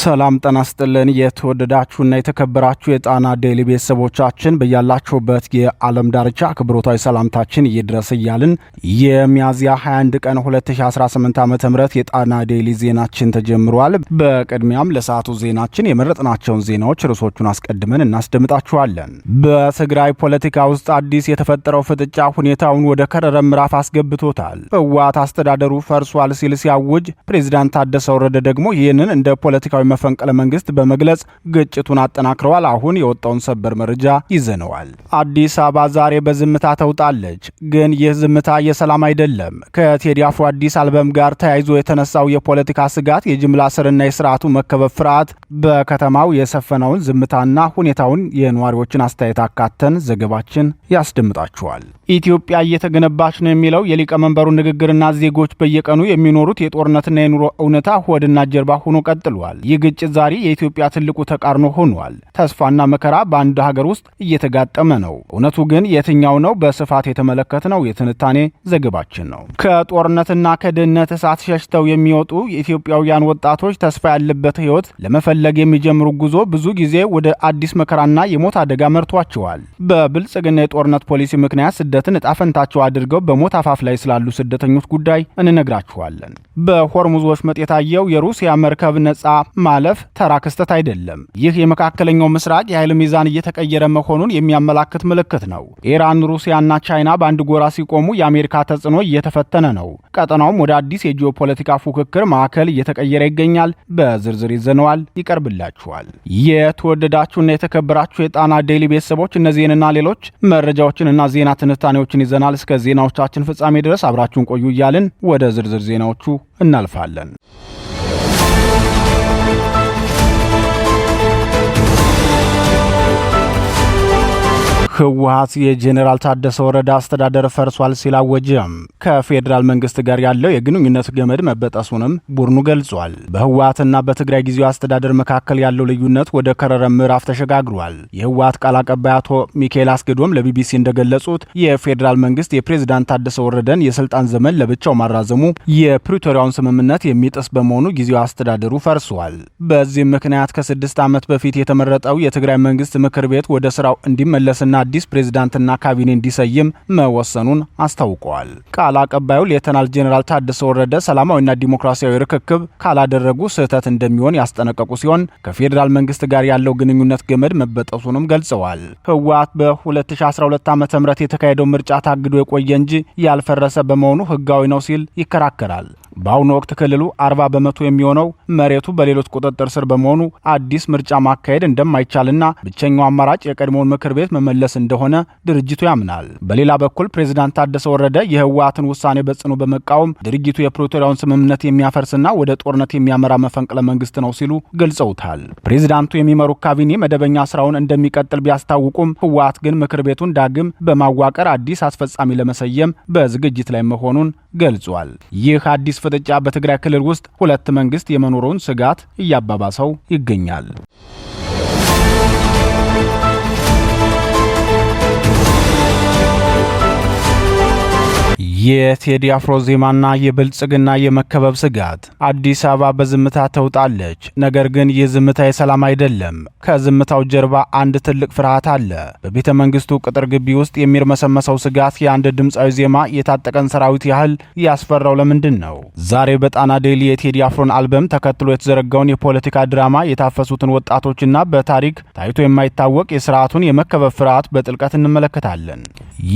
ሰላም ጤና ይስጥልን የተወደዳችሁና የተከበራችሁ የጣና ዴይሊ ቤተሰቦቻችን በያላችሁበት የዓለም ዳርቻ አክብሮታዊ ሰላምታችን ይድረስ እያልን የሚያዝያ 21 ቀን 2018 ዓ.ም የጣና ዴይሊ ዜናችን ተጀምሯል። በቅድሚያም ለሰዓቱ ዜናችን የመረጥናቸውን ዜናዎች ርዕሶቹን አስቀድመን እናስደምጣችኋለን። በትግራይ ፖለቲካ ውስጥ አዲስ የተፈጠረው ፍጥጫ ሁኔታውን ወደ ከረረ ምዕራፍ አስገብቶታል። ህወሓት አስተዳደሩ ፈርሷል ሲል ሲያውጅ፣ ፕሬዝዳንት ታደሰ ወረደ ደግሞ ይህንን እንደ ፖለቲካዊ መፈንቅለ መንግስት በመግለጽ ግጭቱን አጠናክረዋል። አሁን የወጣውን ሰበር መረጃ ይዘነዋል። አዲስ አበባ ዛሬ በዝምታ ተውጣለች። ግን ይህ ዝምታ የሰላም አይደለም። ከቴዲ አፍሮ አዲስ አልበም ጋር ተያይዞ የተነሳው የፖለቲካ ስጋት፣ የጅምላ እስርና የስርዓቱ መከበብ ፍርሃት በከተማው የሰፈነውን ዝምታና ሁኔታውን የነዋሪዎችን አስተያየት አካተን ዘገባችን ያስደምጣችኋል። ኢትዮጵያ እየተገነባች ነው የሚለው የሊቀመንበሩ ንግግርና ዜጎች በየቀኑ የሚኖሩት የጦርነትና የኑሮ እውነታ ሆድና ጀርባ ሆኖ ቀጥሏል። ይህ ግጭት ዛሬ የኢትዮጵያ ትልቁ ተቃርኖ ሆኗል። ተስፋና መከራ በአንድ ሀገር ውስጥ እየተጋጠመ ነው። እውነቱ ግን የትኛው ነው? በስፋት የተመለከትነው የትንታኔ ዘገባችን ነው። ከጦርነትና ከድህነት እሳት ሸሽተው የሚወጡ የኢትዮጵያውያን ወጣቶች ተስፋ ያለበት ህይወት ለመፈለግ የሚጀምሩ ጉዞ ብዙ ጊዜ ወደ አዲስ መከራና የሞት አደጋ መርቷቸዋል። በብልጽግና የጦርነት ፖሊሲ ምክንያት ስደትን ዕጣ ፈንታቸው አድርገው በሞት አፋፍ ላይ ስላሉ ስደተኞች ጉዳይ እንነግራችኋለን። በሆርሙዝ ወሽመጥ የታየው የሩሲያ መርከብ ነጻ ማለፍ ተራ ክስተት አይደለም። ይህ የመካከለኛው ምስራቅ የኃይል ሚዛን እየተቀየረ መሆኑን የሚያመላክት ምልክት ነው። ኢራን፣ ሩሲያና ቻይና በአንድ ጎራ ሲቆሙ የአሜሪካ ተጽዕኖ እየተፈተነ ነው። ቀጠናውም ወደ አዲስ የጂኦፖለቲካ ፉክክር ማዕከል እየተቀየረ ይገኛል። በዝርዝር ይዘነዋል፣ ይቀርብላችኋል። የተወደዳችሁና የተከበራችሁ የጣና ዴይሊ ቤተሰቦች እነዚህንና ሌሎች መረጃዎችንና ዜና ትንታኔዎችን ይዘናል። እስከ ዜናዎቻችን ፍጻሜ ድረስ አብራችሁን ቆዩ እያልን ወደ ዝርዝር ዜናዎቹ እናልፋለን። ህወሓት የጄኔራል ታደሰ ወረደ አስተዳደር ፈርሷል ሲል አወጀም። ከፌዴራል መንግስት ጋር ያለው የግንኙነት ገመድ መበጠሱንም ቡድኑ ገልጿል። በህወሓትና በትግራይ ጊዜያዊ አስተዳደር መካከል ያለው ልዩነት ወደ ከረረ ምዕራፍ ተሸጋግሯል። የህወሓት ቃል አቀባይ አቶ ሚካኤል አስገዶም ለቢቢሲ እንደገለጹት የፌዴራል መንግስት የፕሬዝዳንት ታደሰ ወረደን የስልጣን ዘመን ለብቻው ማራዘሙ የፕሪቶሪያውን ስምምነት የሚጥስ በመሆኑ ጊዜያዊ አስተዳደሩ ፈርሷል። በዚህም ምክንያት ከ6 ዓመት በፊት የተመረጠው የትግራይ መንግስት ምክር ቤት ወደ ስራው እንዲመለስና አዲስ ፕሬዝዳንትና ካቢኔ እንዲሰይም መወሰኑን አስታውቀዋል። ቃል አቀባዩ ሌተናል ጄኔራል ታደሰ ወረደ ሰላማዊና ዲሞክራሲያዊ ርክክብ ካላደረጉ ስህተት እንደሚሆን ያስጠነቀቁ ሲሆን ከፌዴራል መንግስት ጋር ያለው ግንኙነት ገመድ መበጠሱንም ገልጸዋል። ህወሓት በ2012 ዓ.ም የተካሄደው ምርጫ ታግዶ የቆየ እንጂ ያልፈረሰ በመሆኑ ህጋዊ ነው ሲል ይከራከራል። በአሁኑ ወቅት ክልሉ 40 በመቶ የሚሆነው መሬቱ በሌሎች ቁጥጥር ስር በመሆኑ አዲስ ምርጫ ማካሄድ እንደማይቻልና ብቸኛው አማራጭ የቀድሞውን ምክር ቤት መመለስ እንደሆነ ድርጅቱ ያምናል። በሌላ በኩል ፕሬዝዳንት ታደሰ ወረደ የህወሓትን ውሳኔ በጽኑ በመቃወም ድርጊቱ የፕሪቶሪያውን ስምምነት የሚያፈርስና ወደ ጦርነት የሚያመራ መፈንቅለ መንግስት ነው ሲሉ ገልጸውታል። ፕሬዝዳንቱ የሚመሩት ካቢኔ መደበኛ ስራውን እንደሚቀጥል ቢያስታውቁም ህወሓት ግን ምክር ቤቱን ዳግም በማዋቀር አዲስ አስፈጻሚ ለመሰየም በዝግጅት ላይ መሆኑን ገልጿል። ይህ አዲስ ፍጥጫ በትግራይ ክልል ውስጥ ሁለት መንግስት የመኖሩን ስጋት እያባባሰው ይገኛል። የቴዲ አፍሮ ዜማና የብልጽግና የመከበብ ስጋት። አዲስ አበባ በዝምታ ተውጣለች። ነገር ግን ይህ ዝምታ የሰላም አይደለም። ከዝምታው ጀርባ አንድ ትልቅ ፍርሃት አለ። በቤተ መንግስቱ ቅጥር ግቢ ውስጥ የሚርመሰመሰው ስጋት የአንድ ድምፃዊ ዜማ የታጠቀን ሰራዊት ያህል ያስፈራው ለምንድን ነው? ዛሬ በጣና ዴይሊ የቴዲ አፍሮን አልበም ተከትሎ የተዘረጋውን የፖለቲካ ድራማ፣ የታፈሱትን ወጣቶችና በታሪክ ታይቶ የማይታወቅ የስርዓቱን የመከበብ ፍርሃት በጥልቀት እንመለከታለን።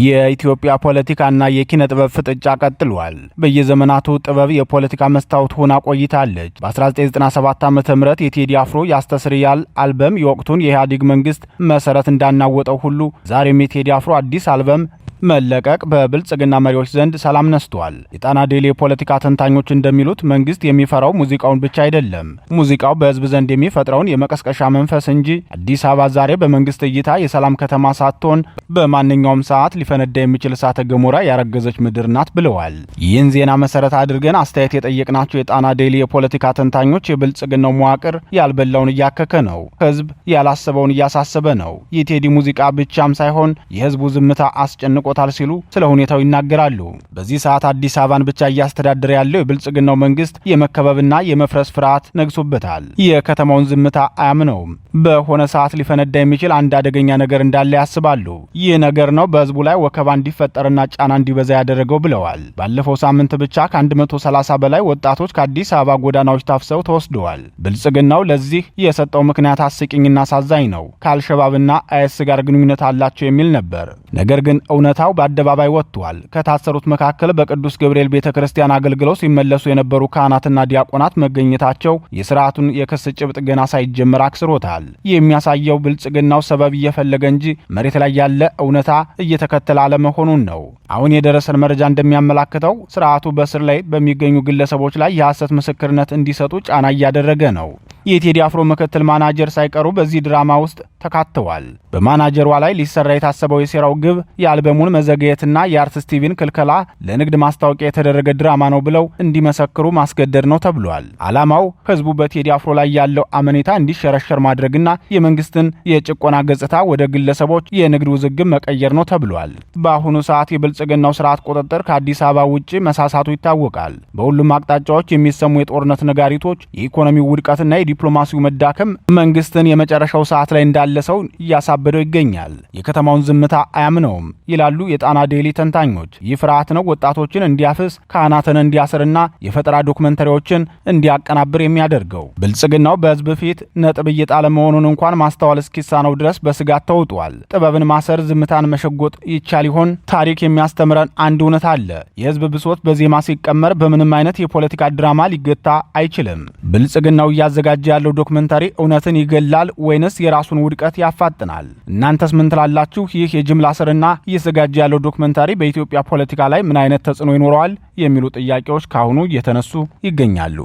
የኢትዮጵያ ፖለቲካና የኪነ ጥበብ ፍጥጫ ቀጥሏል። በየዘመናቱ ጥበብ የፖለቲካ መስታወት ሆና ቆይታለች። በ1997 ዓ.ም የቴዲ አፍሮ ያስተስርያል አልበም የወቅቱን የኢህአዴግ መንግስት መሰረት እንዳናወጠው ሁሉ ዛሬም የቴዲ አፍሮ አዲስ አልበም መለቀቅ በብልጽግና መሪዎች ዘንድ ሰላም ነስቷል። የጣና ዴይሊ የፖለቲካ ተንታኞች እንደሚሉት መንግስት የሚፈራው ሙዚቃውን ብቻ አይደለም፣ ሙዚቃው በህዝብ ዘንድ የሚፈጥረውን የመቀስቀሻ መንፈስ እንጂ። አዲስ አበባ ዛሬ በመንግስት እይታ የሰላም ከተማ ሳትሆን በማንኛውም ሰዓት ሊፈነዳ የሚችል እሳተ ገሞራ ያረገዘች ምድር ናት ብለዋል። ይህን ዜና መሰረት አድርገን አስተያየት የጠየቅናቸው የጣና ዴይሊ የፖለቲካ ተንታኞች የብልጽግናው መዋቅር ያልበላውን እያከከ ነው፣ ህዝብ ያላሰበውን እያሳሰበ ነው። የቴዲ ሙዚቃ ብቻም ሳይሆን የህዝቡ ዝምታ አስጨንቆ አስጨንቆታል ሲሉ ስለ ሁኔታው ይናገራሉ። በዚህ ሰዓት አዲስ አበባን ብቻ እያስተዳደረ ያለው የብልጽግናው መንግስት የመከበብና የመፍረስ ፍርሃት ነግሶበታል። የከተማውን ዝምታ አያምነውም። በሆነ ሰዓት ሊፈነዳ የሚችል አንድ አደገኛ ነገር እንዳለ ያስባሉ። ይህ ነገር ነው በህዝቡ ላይ ወከባ እንዲፈጠርና ጫና እንዲበዛ ያደረገው ብለዋል። ባለፈው ሳምንት ብቻ ከ130 በላይ ወጣቶች ከአዲስ አበባ ጎዳናዎች ታፍሰው ተወስደዋል። ብልጽግናው ለዚህ የሰጠው ምክንያት አስቂኝና አሳዛኝ ነው። ከአልሸባብና አይኤስ ጋር ግንኙነት አላቸው የሚል ነበር። ነገር ግን እውነታው በአደባባይ ወጥቷል። ከታሰሩት መካከል በቅዱስ ገብርኤል ቤተክርስቲያን አገልግለው ሲመለሱ የነበሩ ካህናትና ዲያቆናት መገኘታቸው የስርዓቱን የክስ ጭብጥ ገና ሳይጀመር አክስሮታል። የሚያሳየው ብልጽግናው ሰበብ እየፈለገ እንጂ መሬት ላይ ያለ እውነታ እየተከተለ አለመሆኑን ነው። አሁን የደረሰን መረጃ እንደሚያመላክተው ስርዓቱ በስር ላይ በሚገኙ ግለሰቦች ላይ የሐሰት ምስክርነት እንዲሰጡ ጫና እያደረገ ነው። የቴዲ አፍሮ ምክትል ማናጀር ሳይቀሩ በዚህ ድራማ ውስጥ ተካተዋል። በማናጀሯ ላይ ሊሰራ የታሰበው የሴራው ግብ የአልበሙን መዘግየትና የአርቲስት ቲቪን ክልከላ ለንግድ ማስታወቂያ የተደረገ ድራማ ነው ብለው እንዲመሰክሩ ማስገደድ ነው ተብሏል። ዓላማው ህዝቡ በቴዲ አፍሮ ላይ ያለው አመኔታ እንዲሸረሸር ማድረግና የመንግስትን የጭቆና ገጽታ ወደ ግለሰቦች የንግድ ውዝግብ መቀየር ነው ተብሏል። በአሁኑ ሰዓት የብልጽግናው ስርዓት ቁጥጥር ከአዲስ አበባ ውጭ መሳሳቱ ይታወቃል። በሁሉም አቅጣጫዎች የሚሰሙ የጦርነት ነጋሪቶች የኢኮኖሚው ውድቀትና የዲፕሎማሲው መዳከም መንግስትን የመጨረሻው ሰዓት ላይ እንዳለ ሰው እያሳበደው ይገኛል። የከተማውን ዝምታ አያምነውም ይላሉ የጣና ዴሊ ተንታኞች። ይህ ፍርሃት ነው ወጣቶችን እንዲያፍስ፣ ካህናትን እንዲያስርና የፈጠራ ዶክመንተሪዎችን እንዲያቀናብር የሚያደርገው። ብልጽግናው በህዝብ ፊት ነጥብ እየጣለ መሆኑን እንኳን ማስተዋል እስኪሳነው ድረስ በስጋት ተውጧል። ጥበብን ማሰር፣ ዝምታን መሸጎጥ ይቻል ይሆን? ታሪክ የሚያስተምረን አንድ እውነት አለ። የህዝብ ብሶት በዜማ ሲቀመር በምንም አይነት የፖለቲካ ድራማ ሊገታ አይችልም። ብልጽግናው እያዘጋጀ ያለው ዶክመንታሪ እውነትን ይገላል ወይንስ የራሱን ውድቀት ያፋጥናል? እናንተስ ምን ትላላችሁ? ይህ የጅምላ ስርና እየተዘጋጀ ያለው ዶክመንታሪ በኢትዮጵያ ፖለቲካ ላይ ምን አይነት ተጽዕኖ ይኖረዋል? የሚሉ ጥያቄዎች ካሁኑ እየተነሱ ይገኛሉ።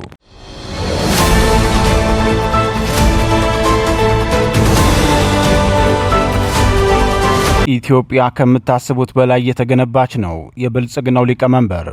ኢትዮጵያ ከምታስቡት በላይ የተገነባች ነው። የብልጽግናው ሊቀመንበር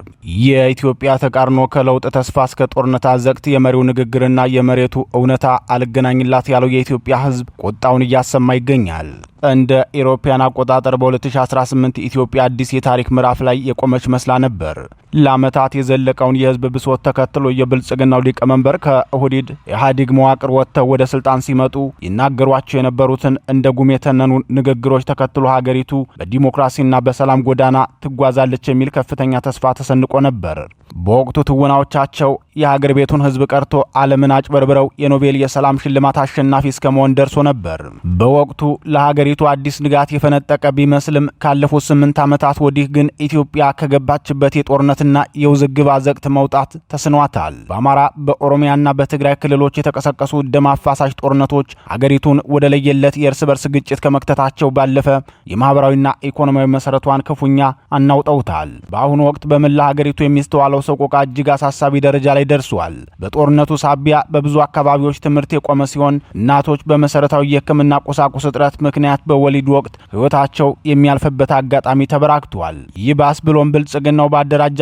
የኢትዮጵያ ተቃርኖ ከለውጥ ተስፋ እስከ ጦርነት አዘቅት የመሪው ንግግርና የመሬቱ እውነታ አልገናኝላት ያለው የኢትዮጵያ ሕዝብ ቁጣውን እያሰማ ይገኛል። እንደ ኢሮፓያን አቆጣጠር በ2018 ኢትዮጵያ አዲስ የታሪክ ምዕራፍ ላይ የቆመች መስላ ነበር። ለዓመታት የዘለቀውን የህዝብ ብሶት ተከትሎ የብልጽግናው ሊቀመንበር ከኦህዴድ ኢህአዴግ መዋቅር ወጥተው ወደ ስልጣን ሲመጡ ይናገሯቸው የነበሩትን እንደ ጉም የተነኑ ንግግሮች ተከትሎ ሀገሪቱ በዲሞክራሲና በሰላም ጎዳና ትጓዛለች የሚል ከፍተኛ ተስፋ ተሰንቆ ነበር። በወቅቱ ትወናዎቻቸው የሀገር ቤቱን ህዝብ ቀርቶ ዓለምን አጭበርብረው የኖቤል የሰላም ሽልማት አሸናፊ እስከመሆን ደርሶ ነበር። በወቅቱ ለሀገሪቱ አዲስ ንጋት የፈነጠቀ ቢመስልም ካለፉት 8 ዓመታት ወዲህ ግን ኢትዮጵያ ከገባችበት የጦርነትና የውዝግብ አዘቅት መውጣት ተስኗታል። በአማራ በኦሮሚያና በትግራይ ክልሎች የተቀሰቀሱ ደም አፋሳሽ ጦርነቶች ሀገሪቱን ወደ ለየለት የእርስ በርስ ግጭት ከመክተታቸው ባለፈ የማህበራዊና ኢኮኖሚያዊ መሰረቷን ክፉኛ አናውጠውታል። በአሁኑ ወቅት በመላ ሀገሪቱ የሚስተዋለው ሰቆቃ እጅግ አሳሳቢ ደረጃ ላይ ደርሷል። በጦርነቱ ሳቢያ በብዙ አካባቢዎች ትምህርት የቆመ ሲሆን እናቶች በመሰረታዊ የሕክምና ቁሳቁስ እጥረት ምክንያት በወሊድ ወቅት ህይወታቸው የሚያልፍበት አጋጣሚ ተበራክቷል። ይባስ ብሎም ብልጽግናው ባደራጃቸውና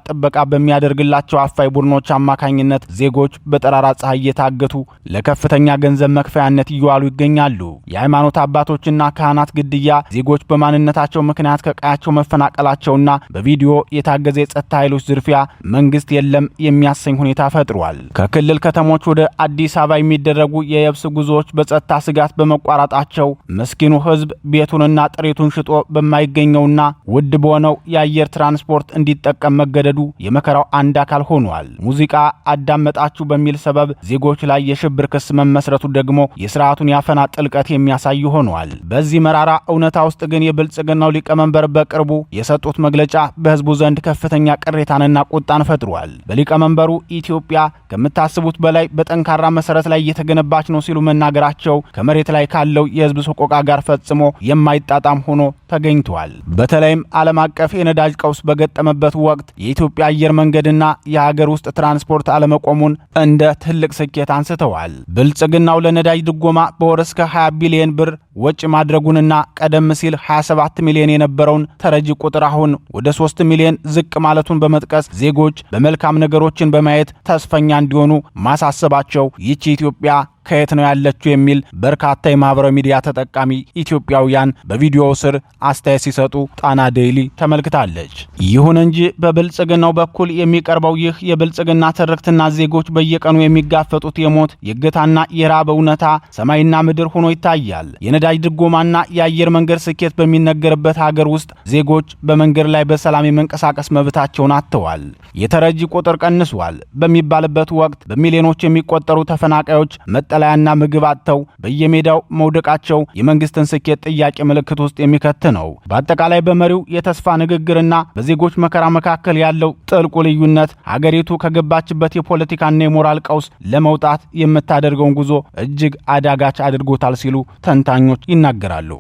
ጥበቃ በሚያደርግላቸው አፋይ ቡድኖች አማካኝነት ዜጎች በጠራራ ፀሐይ እየታገቱ ለከፍተኛ ገንዘብ መክፈያነት እየዋሉ ይገኛሉ። የሃይማኖት አባቶችና ካህናት ግድያ፣ ዜጎች በማንነታቸው ምክንያት ከቀያቸው መፈናቀላቸውና በቪዲዮ የታገዘ የጸጥታ ኃይሎች ዝርፊያ መንግስት የለም የሚያሰኝ ሁኔታ ፈጥሯል። ከክልል ከተሞች ወደ አዲስ አበባ የሚደረጉ የየብስ ጉዞዎች በጸጥታ ስጋት በመቋረጣቸው ምስኪኑ ህዝብ ቤቱንና ጥሪቱን ሽጦ በማይገኘውና ውድ በሆነው የአየር ትራንስፖርት እንዲጠቀም መገደዱ የመከራው አንድ አካል ሆኗል። ሙዚቃ አዳመጣችሁ በሚል ሰበብ ዜጎች ላይ የሽብር ክስ መመስረቱ ደግሞ የስርዓቱን ያፈና ጥልቀት የሚያሳይ ሆኗል። በዚህ መራራ እውነታ ውስጥ ግን የብልጽግናው ሊቀመንበር በቅርቡ የሰጡት መግለጫ በህዝቡ ዘንድ ከፍተኛ ቅሬታንና ቁጣን ፈጥሯል። በሊቀመንበሩ ኢትዮጵያ ከምታስቡት በላይ በጠንካራ መሰረት ላይ እየተገነባች ነው ሲሉ መናገራቸው ከመሬት ላይ ካለው የህዝብ ሰቆቃ ጋር ፈጽሞ የማይጣጣም ሆኖ ተገኝቷል። በተለይም ዓለም አቀፍ የነዳጅ ቀውስ በገጠመበት ወቅት የኢትዮጵያ አየር መንገድና የሀገር ውስጥ ትራንስፖርት አለመቆሙን እንደ ትልቅ ስኬት አንስተዋል። ብልጽግናው ለነዳጅ ድጎማ በወር እስከ 20 ቢሊዮን ብር ወጪ ማድረጉንና ቀደም ሲል 27 ሚሊዮን የነበረውን ተረጂ ቁጥር አሁን ወደ 3 ሚሊዮን ዝቅ ማለቱን በመጥቀስ ዜጎች በመልካም ነገሮችን በማየት ተስፈኛ እንዲሆኑ ማሳሰባቸው ይቺ ኢትዮጵያ ከየት ነው ያለችው የሚል በርካታ የማህበራዊ ሚዲያ ተጠቃሚ ኢትዮጵያውያን በቪዲዮው ስር አስተያየት ሲሰጡ ጣና ዴይሊ ተመልክታለች። ይሁን እንጂ በብልጽግናው በኩል የሚቀርበው ይህ የብልጽግና ትርክትና ዜጎች በየቀኑ የሚጋፈጡት የሞት የእገታና የራብ እውነታ ሰማይና ምድር ሆኖ ይታያል። የነዳጅ ድጎማና የአየር መንገድ ስኬት በሚነገርበት ሀገር ውስጥ ዜጎች በመንገድ ላይ በሰላም የመንቀሳቀስ መብታቸውን አጥተዋል። የተረጂ ቁጥር ቀንሷል በሚባልበት ወቅት በሚሊዮኖች የሚቆጠሩ ተፈናቃዮች መጠለያና ምግብ አጥተው በየሜዳው መውደቃቸው የመንግስትን ስኬት ጥያቄ ምልክት ውስጥ የሚከት ነው። በአጠቃላይ በመሪው የተስፋ ንግግርና በዜጎች መከራ መካከል ያለው ጥልቁ ልዩነት ሀገሪቱ ከገባችበት የፖለቲካና የሞራል ቀውስ ለመውጣት የምታደርገውን ጉዞ እጅግ አዳጋች አድርጎታል ሲሉ ተንታኞች ይናገራሉ።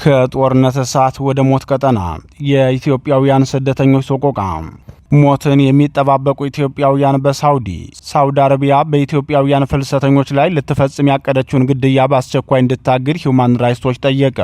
ከጦርነት እሳት ወደ ሞት ቀጠና የኢትዮጵያውያን ስደተኞች ሰቆቃ። ሞትን የሚጠባበቁ ኢትዮጵያውያን በሳውዲ አረቢያ በኢትዮጵያውያን ፍልሰተኞች ላይ ልትፈጽም ያቀደችውን ግድያ በአስቸኳይ እንድታግድ ሂውማን ራይትስ ዎች ጠየቀ።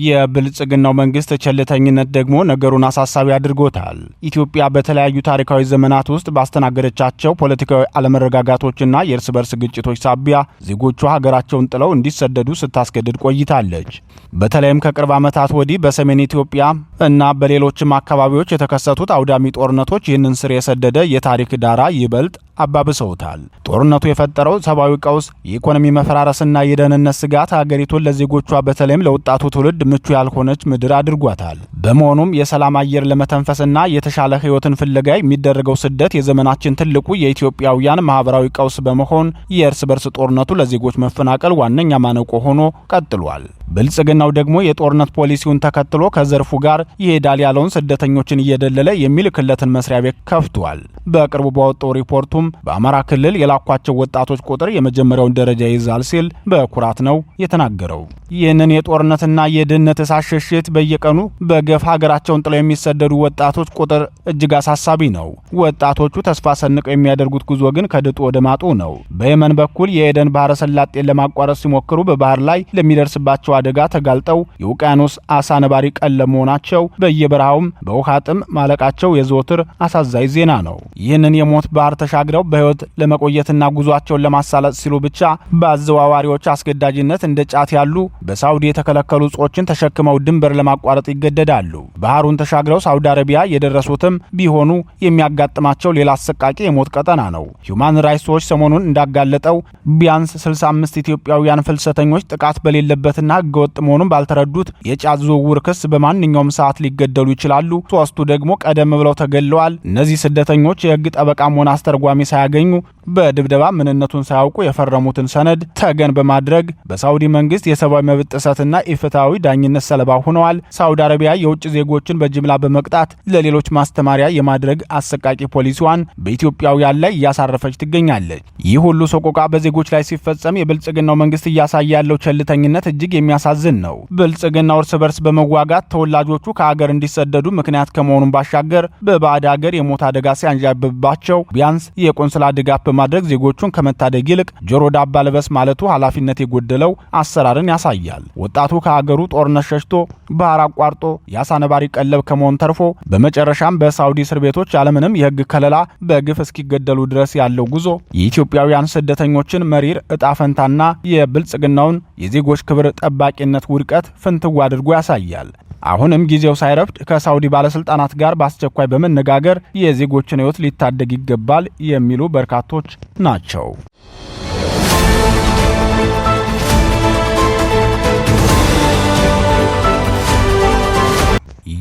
የብልጽግናው መንግስት ቸልተኝነት ደግሞ ነገሩን አሳሳቢ አድርጎታል። ኢትዮጵያ በተለያዩ ታሪካዊ ዘመናት ውስጥ ባስተናገደቻቸው ፖለቲካዊ አለመረጋጋቶችና የእርስ በርስ ግጭቶች ሳቢያ ዜጎቿ ሀገራቸውን ጥለው እንዲሰደዱ ስታስገድድ ቆይታለች። በተለይም ከቅርብ ዓመታት ወዲህ በሰሜን ኢትዮጵያ እና በሌሎችም አካባቢዎች የተከሰቱት አውዳሚ ጦርነቶች ይህንን ስር የሰደደ የታሪክ ዳራ ይበልጥ አባብሰውታል። ጦርነቱ የፈጠረው ሰብአዊ ቀውስ፣ የኢኮኖሚ መፈራረስና የደህንነት ስጋት ሀገሪቱን ለዜጎቿ በተለይም ለወጣቱ ትውልድ ምቹ ያልሆነች ምድር አድርጓታል። በመሆኑም የሰላም አየር ለመተንፈስና የተሻለ ህይወትን ፍለጋ የሚደረገው ስደት የዘመናችን ትልቁ የኢትዮጵያውያን ማህበራዊ ቀውስ በመሆን የእርስ በርስ ጦርነቱ ለዜጎች መፈናቀል ዋነኛ ማነቆ ሆኖ ቀጥሏል። ብልጽግናው ደግሞ የጦርነት ፖሊሲውን ተከትሎ ከዘርፉ ጋር ይሄዳል ያለውን ስደተኞችን እየደለለ የሚልክለትን መስሪያ ቤት ከፍቷል። በቅርቡ ባወጣው ሪፖርቱም በአማራ ክልል የላኳቸው ወጣቶች ቁጥር የመጀመሪያውን ደረጃ ይይዛል ሲል በኩራት ነው የተናገረው። ይህንን የጦርነትና የድህነት እሳት ሽሽት በየቀኑ በገፍ ሀገራቸውን ጥለው የሚሰደዱ ወጣቶች ቁጥር እጅግ አሳሳቢ ነው። ወጣቶቹ ተስፋ ሰንቀው የሚያደርጉት ጉዞ ግን ከድጡ ወደ ማጡ ነው። በየመን በኩል የኤደን ባህረ ሰላጤን ለማቋረጥ ሲሞክሩ በባህር ላይ ለሚደርስባቸው አደጋ ተጋልጠው የውቅያኖስ አሳ ነባሪ ቀለብ መሆናቸው፣ በየበረሃውም በውሃ ጥም ማለቃቸው የዘወትር አሳዛኝ ዜና ነው። ይህንን የሞት ባህር ተሻግረው በህይወት ለመቆየትና ጉዟቸውን ለማሳለጥ ሲሉ ብቻ በአዘዋዋሪዎች አስገዳጅነት እንደ ጫት ያሉ በሳውዲ የተከለከሉ እጾችን ተሸክመው ድንበር ለማቋረጥ ይገደዳሉ። ባህሩን ተሻግረው ሳውዲ አረቢያ የደረሱትም ቢሆኑ የሚያጋጥማቸው ሌላ አሰቃቂ የሞት ቀጠና ነው። ሂውማን ራይትስ ዎች ሰሞኑን እንዳጋለጠው ቢያንስ 65 ኢትዮጵያውያን ፍልሰተኞች ጥቃት በሌለበትና ህገወጥ መሆኑን ባልተረዱት የጫት ዝውውር ክስ በማንኛውም ሰዓት ሊገደሉ ይችላሉ። ሶስቱ ደግሞ ቀደም ብለው ተገለዋል። እነዚህ ስደተኞች የህግ ጠበቃም ሆነ አስተርጓሚ ሳያገኙ በድብደባ ምንነቱን ሳያውቁ የፈረሙትን ሰነድ ተገን በማድረግ በሳውዲ መንግስት የሰብአዊ መብት ጥሰትና ኢፍትሐዊ ዳኝነት ሰለባ ሆነዋል። ሳውዲ አረቢያ የውጭ ዜጎችን በጅምላ በመቅጣት ለሌሎች ማስተማሪያ የማድረግ አሰቃቂ ፖሊሲዋን በኢትዮጵያውያን ላይ እያሳረፈች ትገኛለች። ይህ ሁሉ ሰቆቃ በዜጎች ላይ ሲፈጸም የብልጽግናው መንግስት እያሳየ ያለው ቸልተኝነት እጅግ የሚያሳዝን ነው። ብልጽግናው እርስ በርስ በመዋጋት ተወላጆቹ ከሀገር እንዲሰደዱ ምክንያት ከመሆኑን ባሻገር በባዕድ ሀገር የሞት አደጋ ሲያንዣብባቸው ቢያንስ የቆንስላ ድጋፍ በማድረግ ዜጎቹን ከመታደግ ይልቅ ጆሮ ዳባ ልበስ ማለቱ ኃላፊነት የጎደለው አሰራርን ያሳያል። ወጣቱ ከሀገሩ ጦርነት ሸሽቶ ባህር አቋርጦ የአሳ ነባሪ ቀለብ ከመሆን ተርፎ በመጨረሻም በሳውዲ እስር ቤቶች ያለምንም የህግ ከለላ በግፍ እስኪገደሉ ድረስ ያለው ጉዞ የኢትዮጵያውያን ስደተኞችን መሪር እጣ ፈንታና የብልጽግናውን የዜጎች ክብር ጠባቂነት ውድቀት ፍንትው አድርጎ ያሳያል። አሁንም ጊዜው ሳይረፍድ ከሳውዲ ባለስልጣናት ጋር በአስቸኳይ በመነጋገር የዜጎችን ህይወት ሊታደግ ይገባል የሚሉ በርካቶች ናቸው።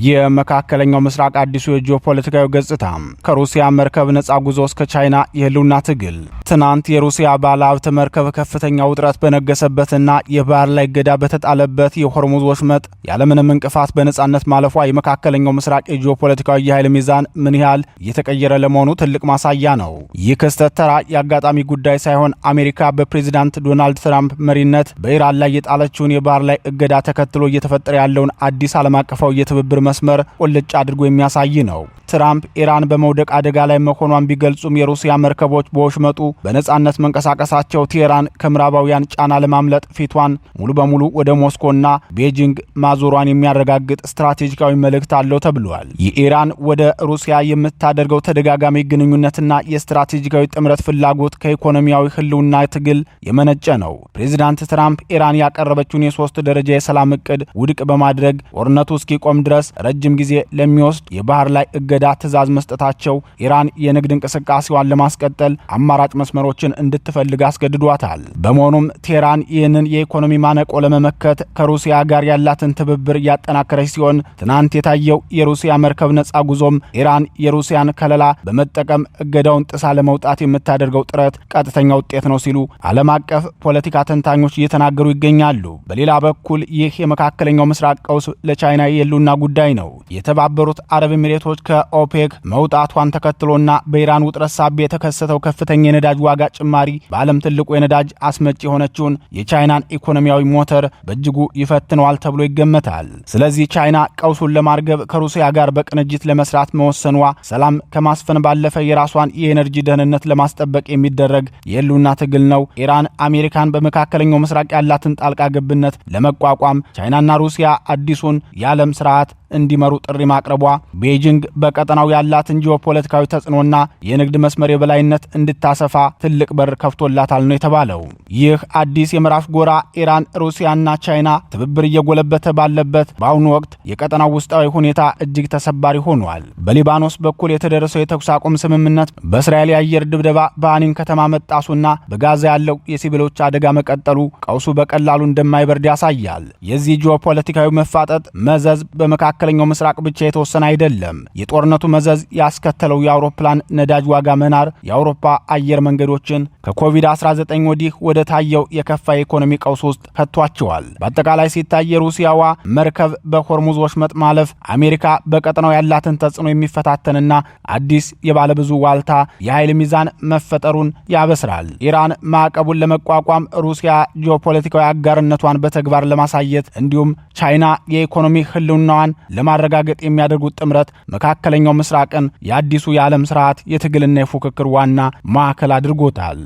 የመካከለኛው ምስራቅ አዲሱ የጂኦፖለቲካዊ ገጽታ ከሩሲያ መርከብ ነጻ ጉዞ እስከ ቻይና የህልውና ትግል። ትናንት የሩሲያ ባለሀብት መርከብ ከፍተኛ ውጥረት በነገሰበትና የባህር ላይ እገዳ በተጣለበት የሆርሙዝ ወሽመጥ ያለምንም እንቅፋት በነጻነት ማለፏ የመካከለኛው ምስራቅ የጂኦፖለቲካዊ የኃይል ሚዛን ምን ያህል እየተቀየረ ለመሆኑ ትልቅ ማሳያ ነው። ይህ ክስተት ተራ የአጋጣሚ ጉዳይ ሳይሆን አሜሪካ በፕሬዚዳንት ዶናልድ ትራምፕ መሪነት በኢራን ላይ የጣለችውን የባህር ላይ እገዳ ተከትሎ እየተፈጠረ ያለውን አዲስ ዓለም አቀፋዊ የትብብር የትብብር መስመር ቁልጭ አድርጎ የሚያሳይ ነው። ትራምፕ ኢራን በመውደቅ አደጋ ላይ መሆኗን ቢገልጹም የሩሲያ መርከቦች በወሽመጡ በነጻነት መንቀሳቀሳቸው ቴህራን ከምዕራባውያን ጫና ለማምለጥ ፊቷን ሙሉ በሙሉ ወደ ሞስኮና ቤጂንግ ማዞሯን የሚያረጋግጥ ስትራቴጂካዊ መልእክት አለው ተብሏል። የኢራን ወደ ሩሲያ የምታደርገው ተደጋጋሚ ግንኙነትና የስትራቴጂካዊ ጥምረት ፍላጎት ከኢኮኖሚያዊ ህልውና ትግል የመነጨ ነው። ፕሬዚዳንት ትራምፕ ኢራን ያቀረበችውን የ3 ደረጃ የሰላም እቅድ ውድቅ በማድረግ ጦርነቱ እስኪቆም ድረስ ረጅም ጊዜ ለሚወስድ የባህር ላይ እገዳ ትዕዛዝ መስጠታቸው ኢራን የንግድ እንቅስቃሴዋን ለማስቀጠል አማራጭ መስመሮችን እንድትፈልግ አስገድዷታል። በመሆኑም ቴህራን ይህንን የኢኮኖሚ ማነቆ ለመመከት ከሩሲያ ጋር ያላትን ትብብር ያጠናከረች ሲሆን ትናንት የታየው የሩሲያ መርከብ ነጻ ጉዞም ኢራን የሩሲያን ከለላ በመጠቀም እገዳውን ጥሳ ለመውጣት የምታደርገው ጥረት ቀጥተኛ ውጤት ነው ሲሉ ዓለም አቀፍ ፖለቲካ ተንታኞች እየተናገሩ ይገኛሉ። በሌላ በኩል ይህ የመካከለኛው ምስራቅ ቀውስ ለቻይና የህልውና ጉዳይ ነው። የተባበሩት አረብ ኤሚሬቶች ከኦፔክ መውጣቷን ተከትሎና በኢራን ውጥረት ሳቢያ የተከሰተው ከፍተኛ የነዳጅ ዋጋ ጭማሪ በዓለም ትልቁ የነዳጅ አስመጪ የሆነችውን የቻይናን ኢኮኖሚያዊ ሞተር በእጅጉ ይፈትነዋል ተብሎ ይገመታል። ስለዚህ ቻይና ቀውሱን ለማርገብ ከሩሲያ ጋር በቅንጅት ለመስራት መወሰኗ ሰላም ከማስፈን ባለፈ የራሷን የኤነርጂ ደህንነት ለማስጠበቅ የሚደረግ የህልውና ትግል ነው። ኢራን አሜሪካን በመካከለኛው ምስራቅ ያላትን ጣልቃ ገብነት ለመቋቋም ቻይናና ሩሲያ አዲሱን የዓለም ስርዓት እንዲመሩ ጥሪ ማቅረቧ ቤጂንግ በቀጠናው ያላትን ጂኦፖለቲካዊ ተጽዕኖና የንግድ መስመር የበላይነት እንድታሰፋ ትልቅ በር ከፍቶላታል ነው የተባለው። ይህ አዲስ የምዕራፍ ጎራ ኢራን፣ ሩሲያና ቻይና ትብብር እየጎለበተ ባለበት በአሁኑ ወቅት የቀጠናው ውስጣዊ ሁኔታ እጅግ ተሰባሪ ሆኗል። በሊባኖስ በኩል የተደረሰው የተኩስ አቁም ስምምነት በእስራኤል የአየር ድብደባ በአኒን ከተማ መጣሱና በጋዛ ያለው የሲቪሎች አደጋ መቀጠሉ ቀውሱ በቀላሉ እንደማይበርድ ያሳያል። የዚህ ጂኦፖለቲካዊ መፋጠጥ መዘዝ በመካከለኛው ምስራቅ ብቻ የተወሰነ አይደለም። የጦርነቱ መዘዝ ያስከተለው የአውሮፕላን ነዳጅ ዋጋ መናር የአውሮፓ አየር መንገዶችን ከኮቪድ-19 ወዲህ ወደ ታየው የከፋ የኢኮኖሚ ቀውስ ውስጥ ከቷቸዋል። በአጠቃላይ ሲታይ የሩሲያዋ መርከብ በሆርሙዝ ወሽመጥ ማለፍ አሜሪካ በቀጠናው ያላትን ተጽዕኖ የሚፈታተንና አዲስ የባለብዙ ዋልታ የኃይል ሚዛን መፈጠሩን ያበስራል። ኢራን ማዕቀቡን ለመቋቋም፣ ሩሲያ ጂኦፖለቲካዊ አጋርነቷን በተግባር ለማሳየት እንዲሁም ቻይና የኢኮኖሚ ህልውናዋን ለማረጋገጥ የሚያደርጉት ጥምረት መካከለኛው ምስራቅን የአዲሱ የዓለም ስርዓት የትግልና የፉክክር ዋና ማዕከል አድርጎታል።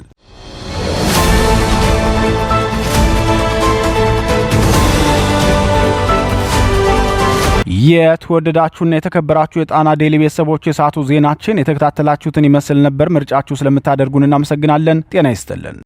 የተወደዳችሁና የተከበራችሁ የጣና ዴሊ ቤተሰቦች የሰዓቱ ዜናችን የተከታተላችሁትን ይመስል ነበር። ምርጫችሁ ስለምታደርጉን እናመሰግናለን። ጤና ይስጥልን።